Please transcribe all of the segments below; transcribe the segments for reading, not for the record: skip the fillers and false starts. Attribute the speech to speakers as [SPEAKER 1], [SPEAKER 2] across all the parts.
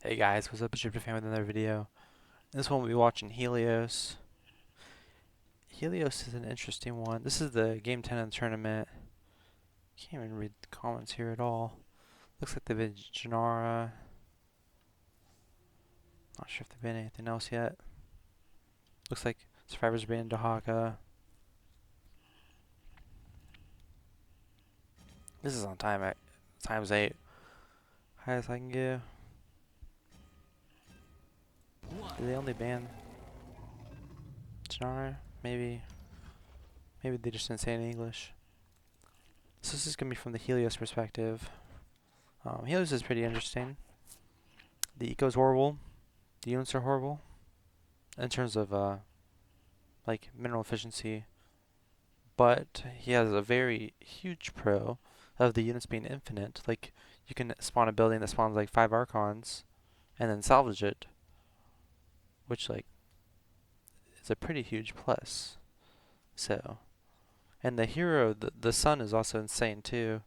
[SPEAKER 1] Hey guys, what's up? It's your fan with another video. In this one we'll be watching Helios. Helios is an interesting one. This is the game 10 of the tournament. Can't even read the comments here at all. Looks like they've been Janara. Not sure if they've been anything else yet. Looks like Survivors are being Dahaka. This is on time at times 8. Highest I can go. Did they only ban Janara? Maybe they just didn't say it in English. So this is gonna be from the Helios perspective. Helios is pretty interesting. The eco's horrible. The units are horrible in terms of like mineral efficiency, but he has a very huge pro of the units being infinite. Like you can spawn a building that spawns like 5 archons and then salvage it, which like is a pretty huge plus. So, and the hero, the sun is also insane too.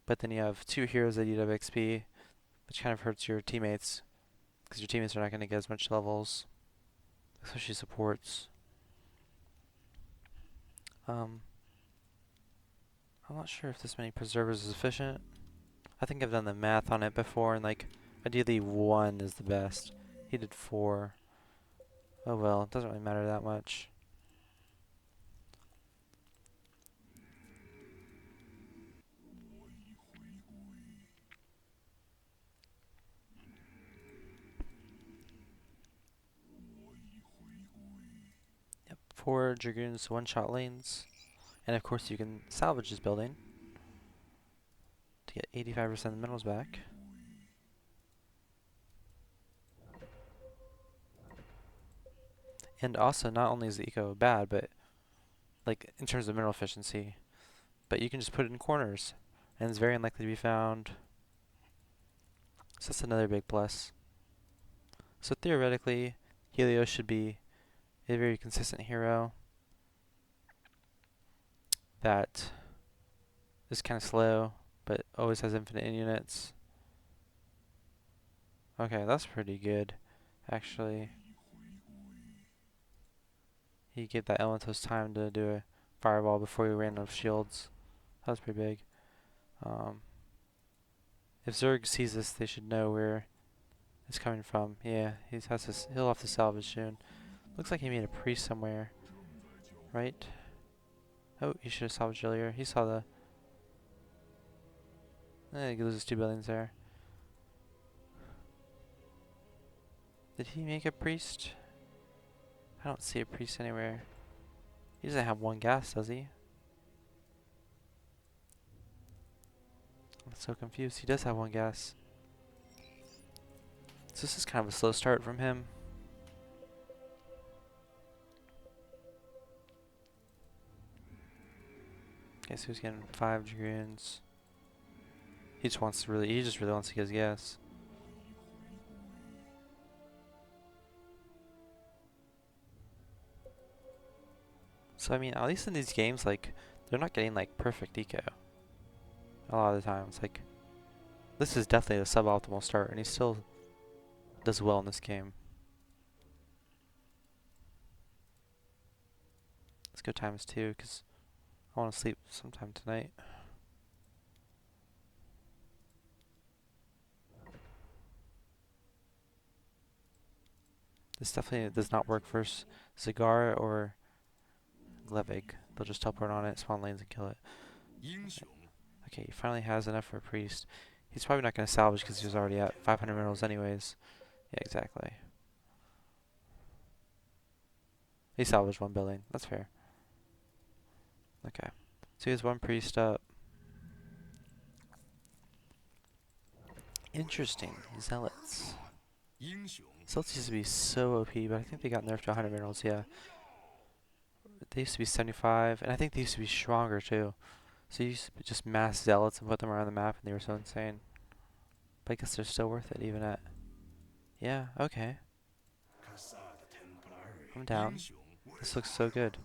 [SPEAKER 1] But then you have 2 heroes that eat up XP, which kind of hurts your teammates because your teammates are not going to get as much levels, especially supports. I'm not sure if this many preservers is efficient. I think I've done the math on it before, and like, ideally 1 is the best. He did 4. Oh well, it doesn't really matter that much. Yep, 4 Dragoons, 1-shot lanes. And of course you can salvage this building to get 85% of the minerals back. And also, not only is the eco bad, but like in terms of mineral efficiency, but you can just put it in corners, and it's very unlikely to be found. So that's another big plus. So theoretically, Helios should be a very consistent hero that is kind of slow, but always has infinite units. Okay, that's pretty good, actually. He gave that Elementos time to do a fireball before he ran out of shields. That was pretty big. If Zerg sees this, they should know where it's coming from. Yeah, he'll have to salvage soon. Looks like he made a priest somewhere, right? Oh, he should have salvaged earlier. He saw the... he loses 2 buildings there. Did he make a priest? I don't see a priest anywhere. He doesn't have 1 gas, does he? I'm so confused. He does have 1 gas. So this is kind of a slow start from him. Okay, so he's getting 5 dragoons. He just really wants to get his gas. So I mean, at least in these games, like, they're not getting like perfect eco. A lot of the times, like, this is definitely a suboptimal start, and he still does well in this game. Let's go ×2, because I want to sleep sometime tonight. This definitely does not work for Zagara or Glevig. They'll just teleport on it, spawn lanes, and kill it. Okay, he finally has enough for a priest. He's probably not going to salvage because he was already at 500 minerals anyways. Yeah, exactly. He salvaged 1 building. That's fair. Okay. So he has 1 priest up. Interesting. Zealots. Zealots used to be so OP, but I think they got nerfed to 100 minerals, yeah. They used to be 75, and I think they used to be stronger too. So you used to just mass zealots and put them around the map, and they were so insane. But I guess they're still worth it, even at... Yeah, okay. I'm down. This looks so good.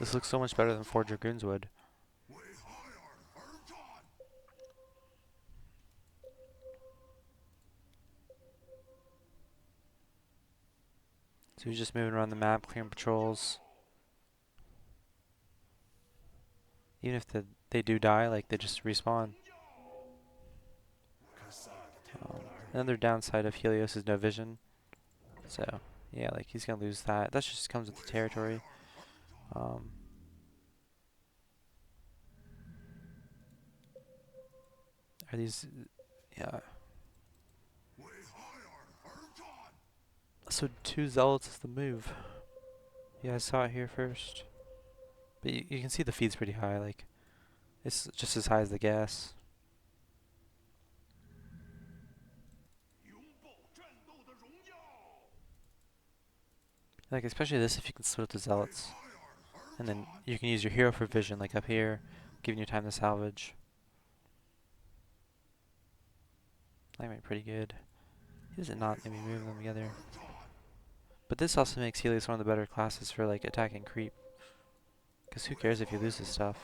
[SPEAKER 1] This looks so much better than 4 Dragoons would. So he's just moving around the map, clearing patrols. Even if they do die, like, they just respawn. Another downside of Helios is no vision. So, yeah, like, he's going to lose that. That just comes with the territory. Are these... Yeah. So 2 Zealots is the move. Yeah, I saw it here first. But you can see the feed's pretty high, like, it's just as high as the gas. Like, especially this if you can split up the Zealots. And then you can use your hero for vision, like up here, giving you time to salvage. That might be pretty good. He does it not maybe move them together. But this also makes Helios one of the better classes for, like, attacking creep. Because who cares if you lose this stuff?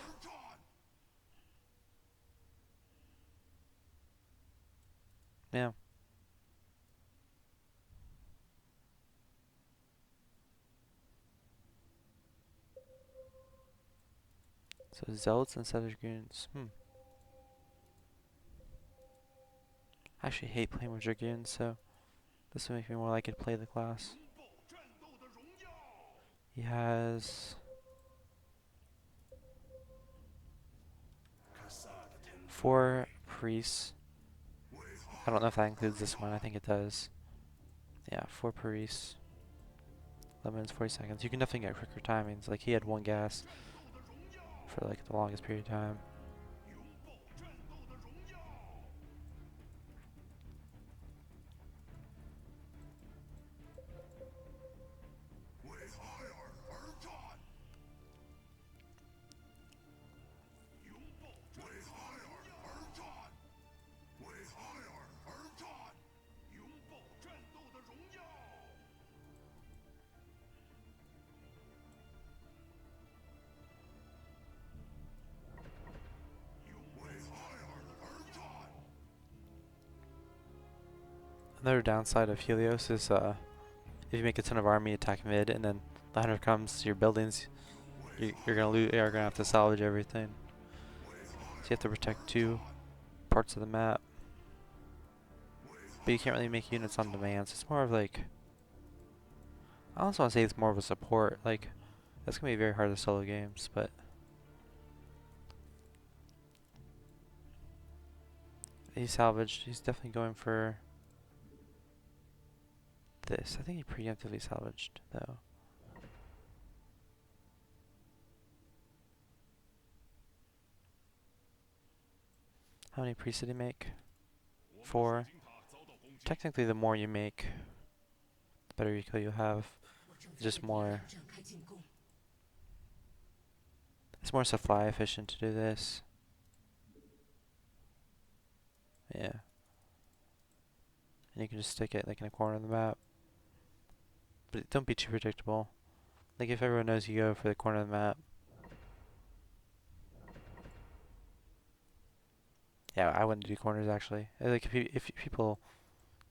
[SPEAKER 1] Yeah. So Zealots instead of Dragoons. I actually hate playing with Dragoons, so this will make me more likely to play the class. He has 4 priests. I don't know if that includes this one. I think it does. Yeah, 4 priests. 11 minutes 40 seconds. You can definitely get quicker timings. Like, he had 1 gas for, like, the longest period of time. Another downside of Helios is if you make a ton of army attack mid and then the hunter comes to your buildings, you're gonna lose. You're gonna have to salvage everything. So you have to protect 2 parts of the map. But you can't really make units on demand. So it's more of like, I also want to say it's more of a support. Like, that's gonna be very hard to solo games, but he's salvaged. He's definitely going for this. I think he preemptively salvaged though. How many priests did he make? 4. Technically, the more you make, the better eco you have. Just more. It's more supply efficient to do this. Yeah. And you can just stick it like in a corner of the map. But don't be too predictable. Like, if everyone knows you go for the corner of the map. Yeah, I wouldn't do corners actually. Like, if people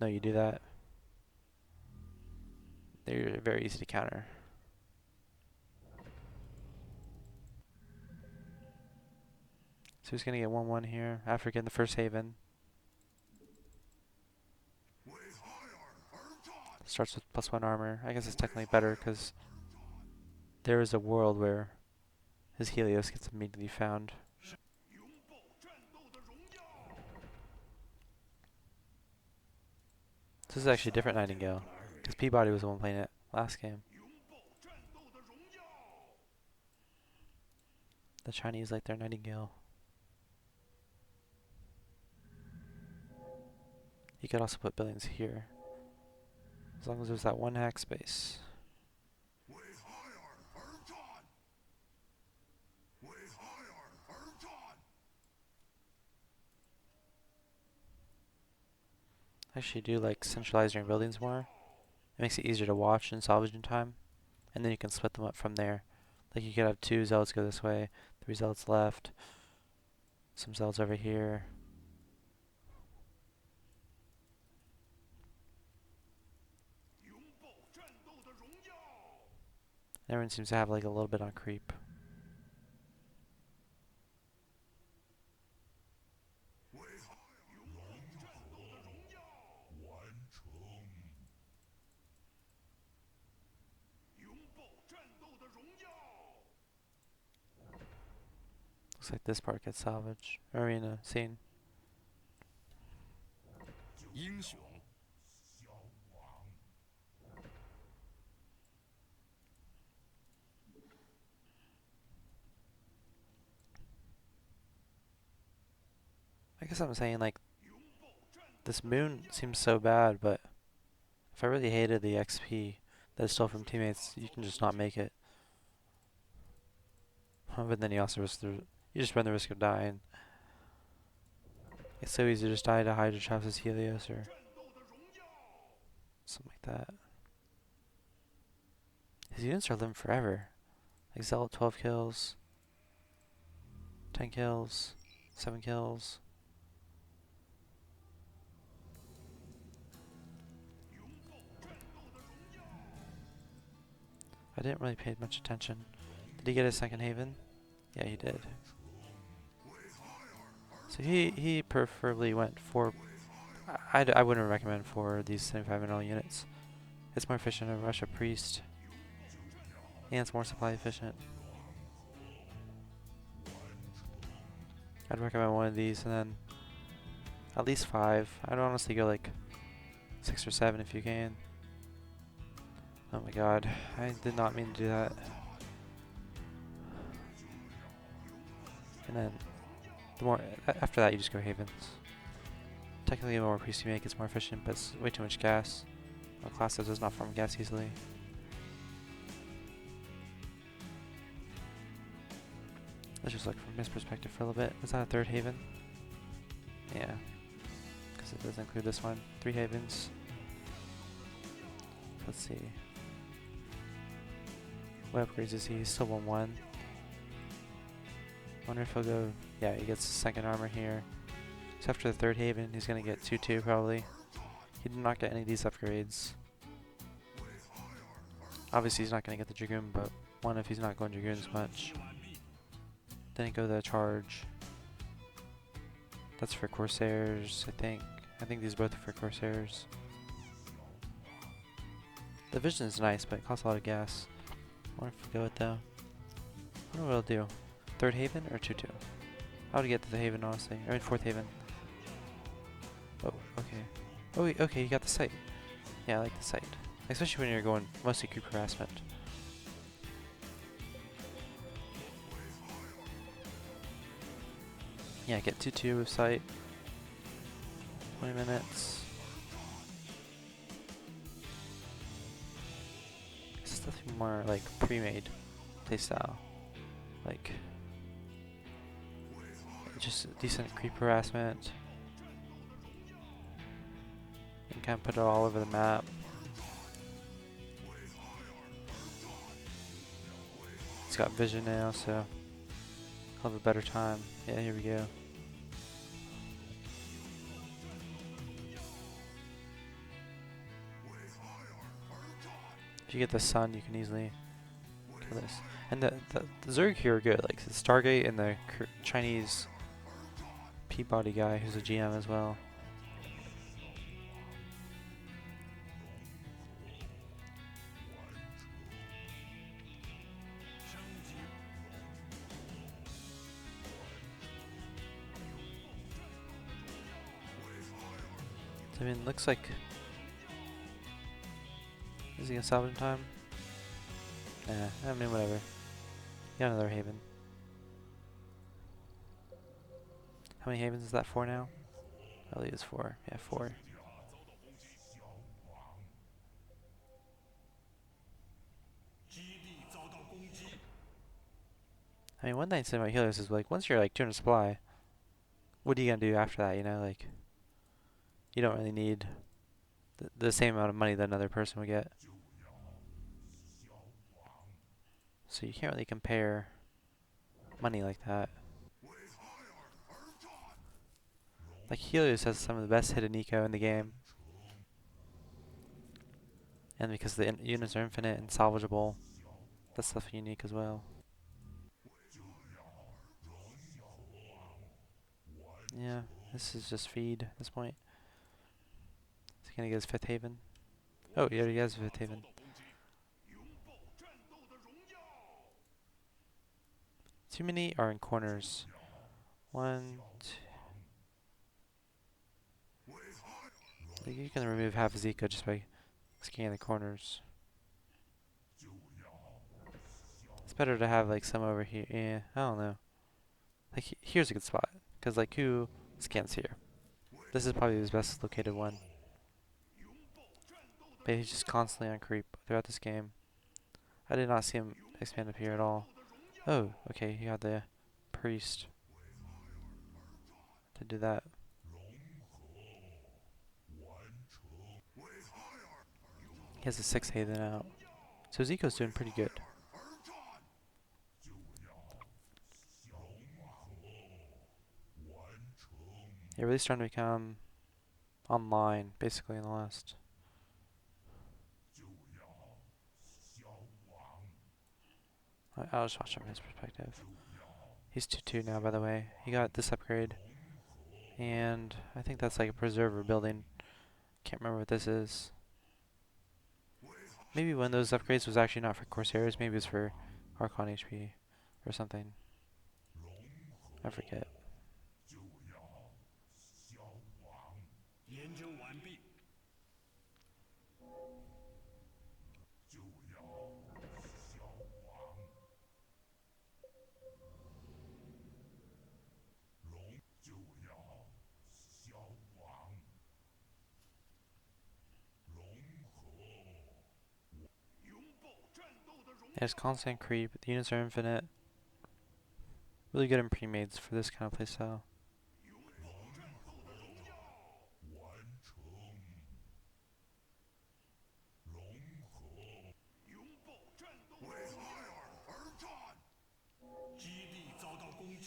[SPEAKER 1] know you do that, they're very easy to counter. So he's gonna get 1-1 here after getting the first haven. Starts with +1 armor. I guess it's technically better because there is a world where his Helios gets immediately found. This is actually a different Nightingale because Peabody was the one playing it last game. The Chinese like their Nightingale. You could also put buildings here, as long as there's that 1 hack space. I actually do like centralizing your buildings more. It makes it easier to watch and salvage in time, and then you can split them up from there. Like you could have 2 zealots go this way, 3 zealots left, some zealots over here. Everyone seems to have like a little bit on creep. Looks like this part gets salvaged. Arena scene. I guess I'm saying like this moon seems so bad, but if I really hated the XP that is stole from teammates, you can just not make it. But then you also risk you just run the risk of dying. It's so easy to just die to Hydra traps as Helios or something like that. His units are living forever. Like Zealot 12 kills, 10 kills, 7 kills. I didn't really pay much attention. Did he get his second haven? Yeah, he did. So he preferably went for... I wouldn't recommend for these 75 mineral units. It's more efficient to rush a priest. And it's more supply efficient. I'd recommend one of these and then at least 5. I'd honestly go like 6 or 7 if you can. Oh my god, I did not mean to do that. And then the more after that you just go havens. Technically the more priests you make it's more efficient, but it's way too much gas. Well, class does not farm gas easily. Let's just look from his perspective for a little bit. Is that a 3rd haven? Yeah. Because it does include this one. 3 havens. Let's see. What upgrades is he? He's still 1-1. Wonder if he'll go... Yeah, he gets the 2nd armor here. So after the 3rd haven, he's going to get 2-2 probably. He did not get any of these upgrades. Obviously he's not going to get the Dragoon, but one if he's not going Dragoons much. Then he go the charge. That's for Corsairs, I think. I think these both are for Corsairs. The vision is nice, but it costs a lot of gas. I wonder if we go it though. I don't know what I'll do. 3rd haven or 2-2? I would get to the haven honestly. I mean 4th haven. Oh, okay. Oh, wait, okay, you got the site. Yeah, I like the site. Especially when you're going mostly creep harassment. Yeah, get 2-2 with site. 20 minutes. This is definitely more like pre-made playstyle. Like just decent creep harassment. You can kind of put it all over the map. It's got vision now, so I'll have a better time. Yeah, here we go. If you get the sun, you can easily kill this. And the Zerg here are good, like the Stargate and the Chinese Peabody guy who's a GM as well. I mean, looks like... Is he gonna salvage in time? Nah, I mean, whatever. Got another haven. How many havens is that for now? I believe it's 4. Yeah, 4. I mean, one thing to say about Helios is like, once you're like 200 supply, what are you gonna do after that, you know? Like, you don't really need the same amount of money that another person would get. So you can't really compare money like that. Like Helios has some of the best hidden eco in the game. And because the units are infinite and salvageable, that's stuff unique as well. Yeah, this is just feed at this point. Is he gonna get his fifth haven? Oh, he already has a fifth haven. Too many are in corners. One, two. You can remove half his eco just by scanning the corners. It's better to have like some over here. Yeah, I don't know. Like here's a good spot, cause like who scans here? This is probably his best located one. But he's just constantly on creep throughout this game. I did not see him expand up here at all. Oh, okay, he got the priest to do that. He has a 6 haven out. So his eco's doing pretty good. They're really starting to become online, basically, in the last. I'll just watch from his perspective. He's 2-2 now, by the way. He got this upgrade. And I think that's like a preserver building. Can't remember what this is. Maybe one of those upgrades was actually not for Corsairs. Maybe it was for Archon HP or something. I forget. There's constant creep. The units are infinite. Really good in pre-mades for this kind of playstyle.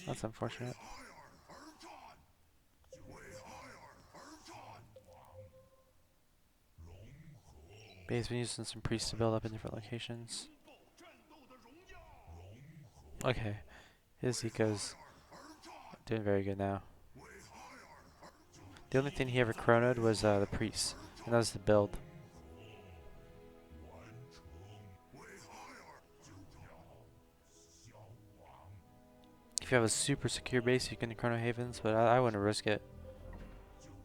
[SPEAKER 1] That's unfortunate. But he's been using some priests to build up in different locations. Okay, his eco's doing very good now. The only thing he ever chronoed was the priests, and that was the build. If you have a super secure base, you can chrono havens, but I wouldn't risk it.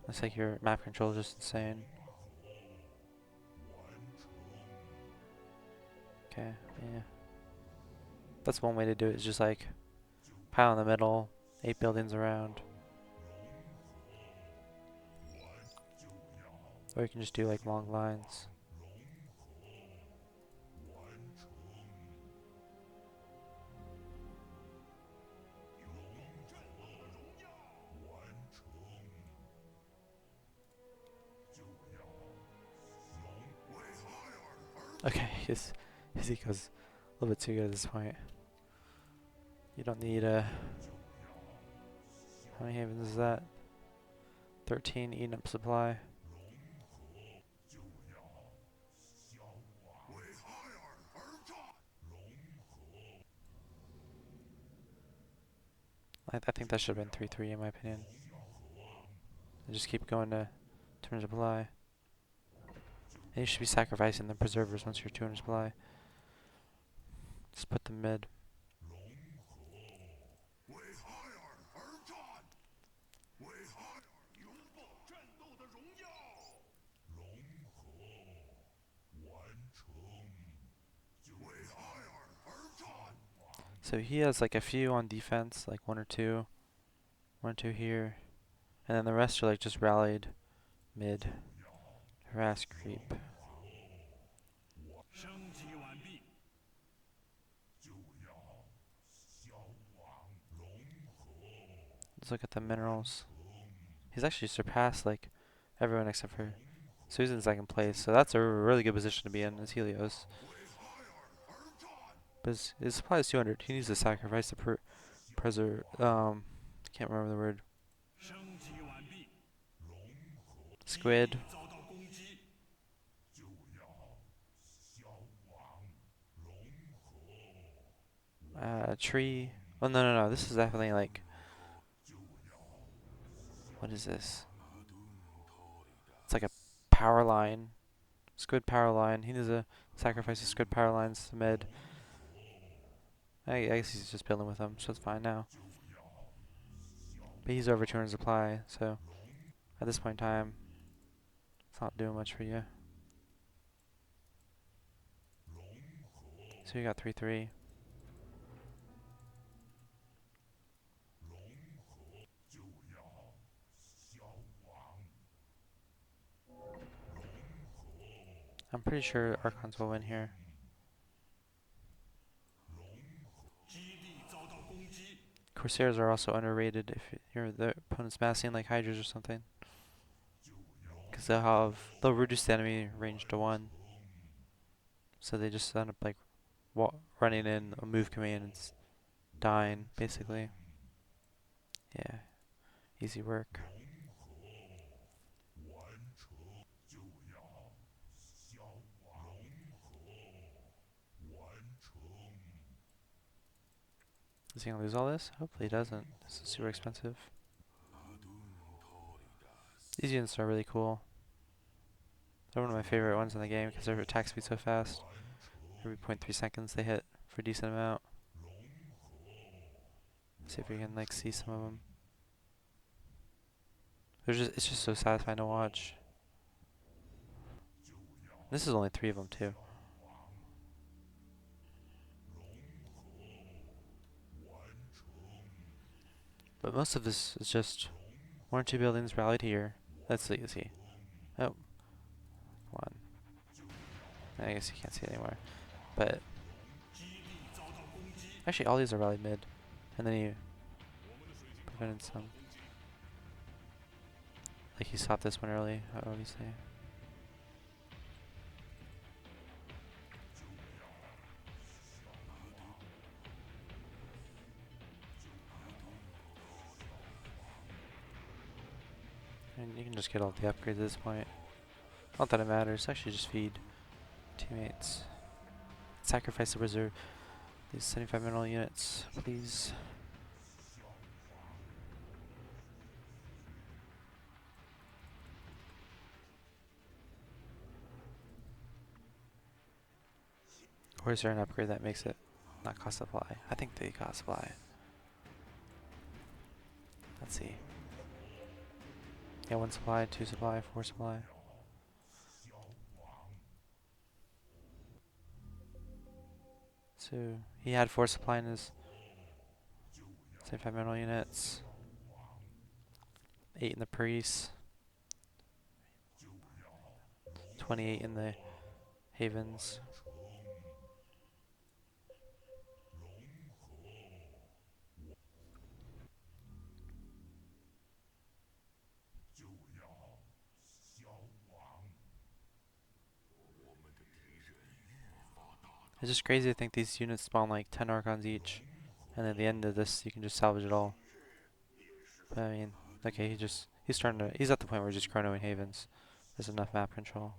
[SPEAKER 1] Looks like your map control is just insane. Okay, yeah. That's one way to do it, is just like pile in the middle, 8 buildings around. Or you can just do like long lines. Okay, his eco's a little bit too good at this point. You don't need how many havens is that? 13 eating up supply. I think that should have been 3-3 in my opinion. And just keep going to 200 supply. And you should be sacrificing the preservers once you're 200 supply. Just put them mid. So he has like a few on defense, like one or two here. And then the rest are like just rallied mid. Harass creep. Let's look at the minerals. He's actually surpassed like everyone except for... So he's in second place. So that's a really good position to be in as Helios. But his supply is 200. He needs to sacrifice the preserve. Can't remember the word. Squid. Tree. Oh no. This is definitely like. What is this? It's like a power line. Squid power line. He needs to sacrifice his squid power lines to mid. I guess he's just building with them, so it's fine now. But he's over 200 supply, so at this point in time, it's not doing much for you. So you got 3-3. I'm pretty sure Archons will win here. Corsairs are also underrated if you're the opponent's massing like Hydras or something. Because they'll reduce the enemy range to 1. So they just end up like running in a move command and dying, basically. Yeah, easy work. Is he gonna lose all this? Hopefully he doesn't. This is super expensive. These units are really cool. They're one of my favorite ones in the game because their attack speed's so fast. Every 0.3 seconds they hit for a decent amount. Let's see if we can like see some of them. It's just so satisfying to watch. This is only 3 of them too. But most of this is just 1 or 2 buildings rallied here. That's easy. Oh, one. I guess you can't see it anymore. But actually, all these are rallied mid, and then you prevented some. Like he stopped this one early, obviously. And you can just get all the upgrades at this point. Not that it matters. Actually, just feed teammates. Sacrifice the reserve. These 75 mineral units, please. Or is there an upgrade that makes it not cost supply? I think they cost supply. Let's see. Yeah, 1 supply, 2 supply, 4 supply. So he had 4 supply in his 75 mineral units. 8 in the priest. 28 in the havens. It's just crazy to think these units spawn like 10 Archons each, and at the end of this you can just salvage it all. But I mean, okay, he's at the point where he's just chronoing havens. There's enough map control.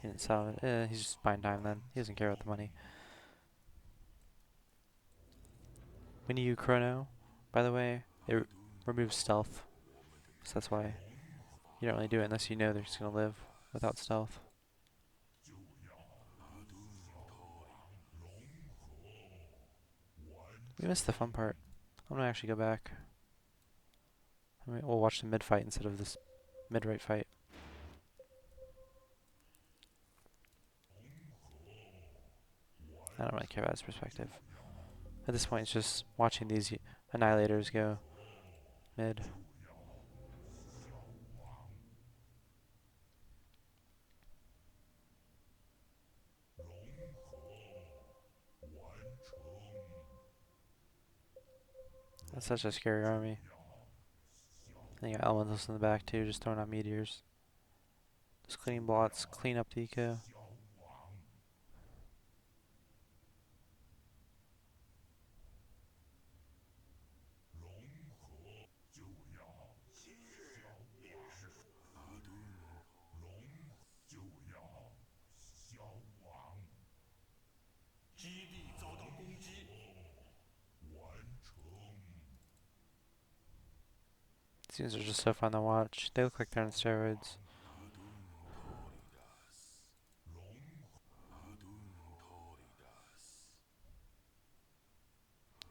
[SPEAKER 1] He didn't salvage. He's just buying time then. He doesn't care about the money. When you chrono, by the way, it removes stealth, so that's why you don't really do it unless you know they're just gonna live without stealth. We missed the fun part. I'm gonna actually go back. We'll watch the mid fight instead of this mid-right fight. I don't really care about his perspective. At this point, it's just watching these annihilators go mid. That's such a scary army. And you got elementals in the back too, just throwing out meteors. Just cleaning blots, clean up the eco. These games are just so fun to watch. They look like they're on steroids.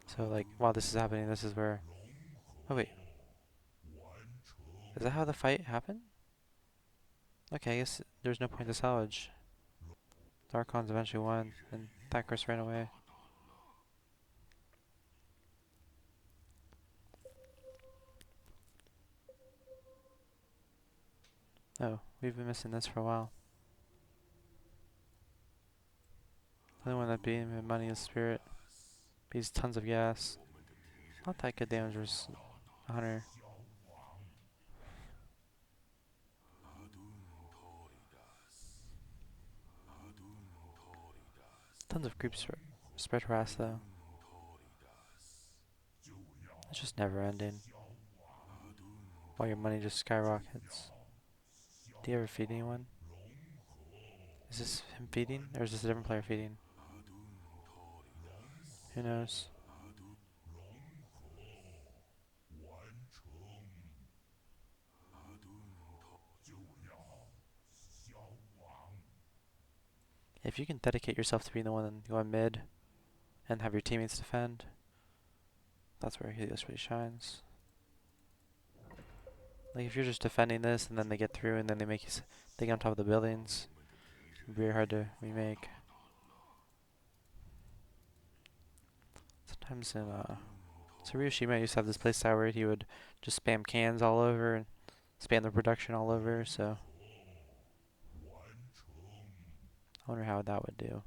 [SPEAKER 1] So like, while this is happening, this is where... Oh wait, is that how the fight happened? Okay, I guess there's no point to salvage. The Archons eventually won, and Thackrus ran away. Oh, we've been missing this for a while. The only one that beat him in money is Spirit. Beats tons of gas. Not that good damage versus a Hunter. Tons of creeps spread harass though. It's just never ending. While your money just skyrockets. Do you ever feed anyone? Is this him feeding? Or is this a different player feeding? Who knows? If you can dedicate yourself to being the one going mid and have your teammates defend, that's where Helios really shines. Like if you're just defending this and then they get through and then they make you they get on top of the buildings, it'd be very hard to remake. Sometimes in Tsurushima used to have this playstyle where he would just spam cans all over and spam the production all over, so I wonder how that would do.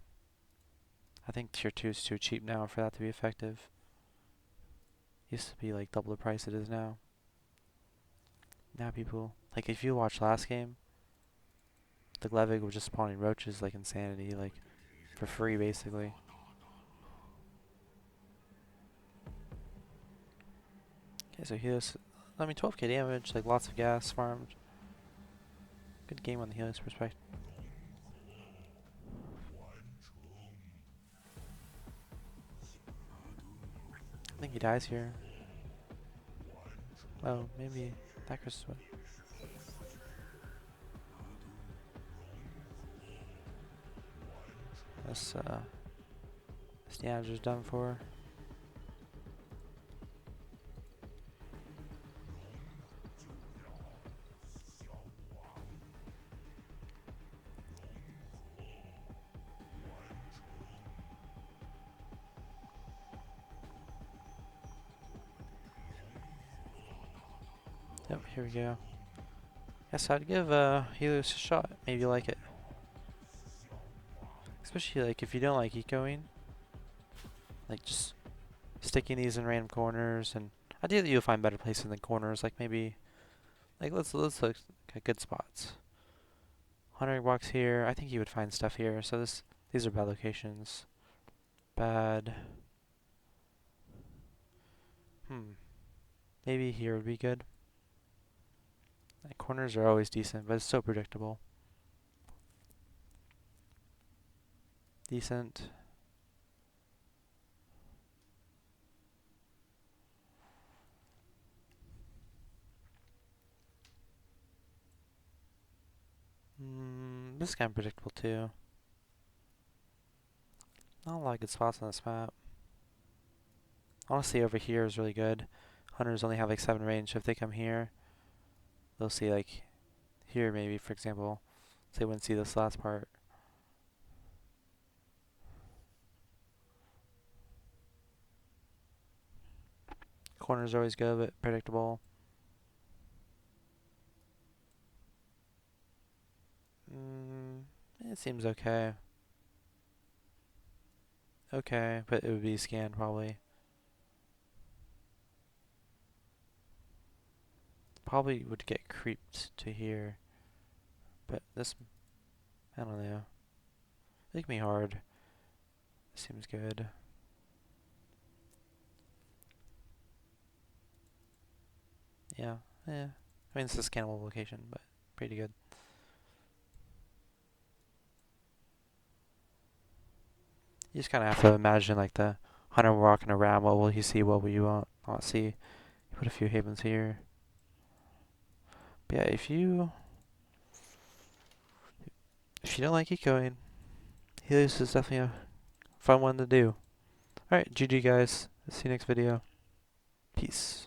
[SPEAKER 1] I think tier 2 is too cheap now for that to be effective. Used to be like double the price it is now. Now people, like if you watch last game, the Glevig was just spawning roaches like insanity, like for free basically. Okay, so Helios, 12k damage, like lots of gas farmed. Good game on the Helios perspective. I think he dies here. Oh, maybe Thackrus would. This damage is done for. Yep, here we go. Yes, I'd give Helios a shot. Maybe you like it. Especially like if you don't like ecoing. Like just sticking these in random corners, and ideally you'll find better places than corners. Like maybe, like let's look at good spots. Hunter walks here. I think you would find stuff here. So these are bad locations. Bad. Maybe here would be good. Like corners are always decent, but it's so predictable. Decent. This is kind of predictable too. Not a lot of good spots on this map. Honestly, over here is really good. Hunters only have like 7 range, so if they come here, they'll see like here maybe, for example, so they wouldn't see this last part. Corners are always good, but predictable. It seems okay. Okay, but it would be scanned probably. Probably would get creeped to here. But this, I don't know. Make me hard. Seems good. Yeah, yeah. I mean, it's a scannable location, but pretty good. You just kind of have to imagine like the hunter walking around. What will he see? What will you want not see? You put a few havens here. But yeah, if you don't like ecoing, Helios is definitely a fun one to do. Alright, GG guys. See you next video. Peace.